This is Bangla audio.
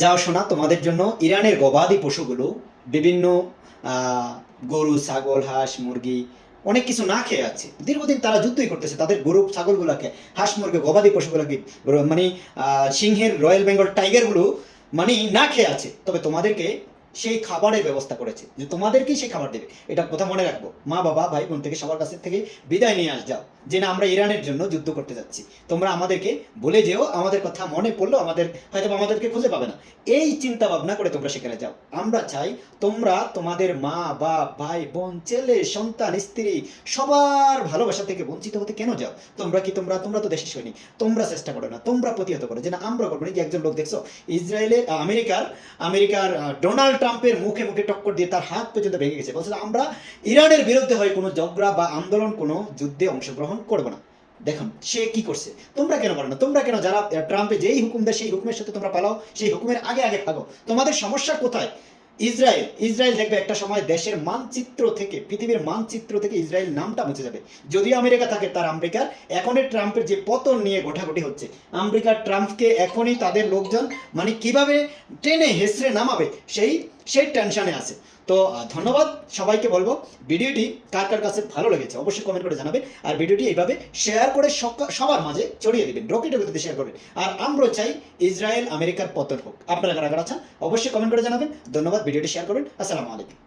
যাও শোনা, তোমাদের জন্য ইরানের গবাদি পশুগুলো বিভিন্ন গরু, ছাগল, হাঁস, মুরগি অনেক কিছু না খেয়ে আছে। দীর্ঘদিন তারা যুদ্ধই করতেছে, তাদের গরু ছাগলগুলোকে, হাঁস মুরগি গবাদি পশুগুলোকে, মানে সিংহের রয়্যাল বেঙ্গল টাইগারগুলো মানে না খেয়ে আছে। তবে তোমাদেরকে সেই খাবারের ব্যবস্থা করেছে যে তোমাদেরকেই সেই খাবার দেবে। এটা কথা মনে রাখবো, মা বাবা ভাই বোন থেকে সবার কাছ থেকে বিদায় নিয়ে যাও যে না, আমরা ইরানের জন্য যুদ্ধ করতে যাচ্ছি। তোমরা আমাদেরকে বলে যেও, আমাদের কথা মনে পড়লো, হয়তো আমাদেরকে খুঁজে পাবে না। এই চিন্তা ভাবনা করে তোমরা সেখানে যাও। আমরা চাই তোমরা তোমাদের মা বাপ ভাই বোন ছেলে সন্তান স্ত্রী সবার ভালোবাসা থেকে বঞ্চিত হতে কেন যাও? তোমরা তো দেশের সৈনিক। তোমরা চেষ্টা করো না, তোমরা প্রতিহত করো যে না, আমরা করবো না। যে একজন লোক দেখছো ইসরায়েলের আমেরিকার ডোনাল্ড ট্রাম্পের মুখে মুখে টক্কর দিয়ে তার হাত পর্যন্ত ভেঙে গেছে, বলছে আমরা ইরানের বিরুদ্ধে হয় কোনো ঝগড়া বা আন্দোলন, কোনো যুদ্ধে অংশগ্রহণ করবো না। দেখুন সে কি করছে, তোমরা কেন পারো না? তোমরা কেন, যারা ট্রাম্পে যেই হুকুম দেয় সেই হুকুমের সাথে তোমরা পালাও, সেই হুকুমের আগে আগে ভাগো? তোমাদের সমস্যা কোথায়? ইসরায়েল দেখবে একটা সময় দেশের মানচিত্র থেকে, পৃথিবীর মানচিত্র থেকে ইসরায়েল নামটা মুছে যাবে। যদি আমেরিকা থাকে, তার আমেরিকার এখনই ট্রাম্পের যে পতন নিয়ে ঘোটাঘুটি হচ্ছে, আমেরিকার ট্রাম্পকে এখনই তাদের লোকজন মানে কিভাবে টেনে হেসড়ে নামাবে সেই টেনশনে আছে। তো ধন্যবাদ সবাইকে। বলবো ভিডিওটি কার কার কাছে ভালো লেগেছে অবশ্যই কমেন্ট করে জানাবেন, আর ভিডিওটি এইভাবে শেয়ার করে সবার মাঝে ছড়িয়ে দেবেন, রকেটের গতিতে শেয়ার করবেন। আর আমরা চাই ইসরায়েল আমেরিকার পতন হোক। আপনারা কারা কারা আছেন অবশ্যই কমেন্ট করে জানাবেন। ধন্যবাদ, ভিডিওটি শেয়ার করবেন। আসসালামু আলাইকুম।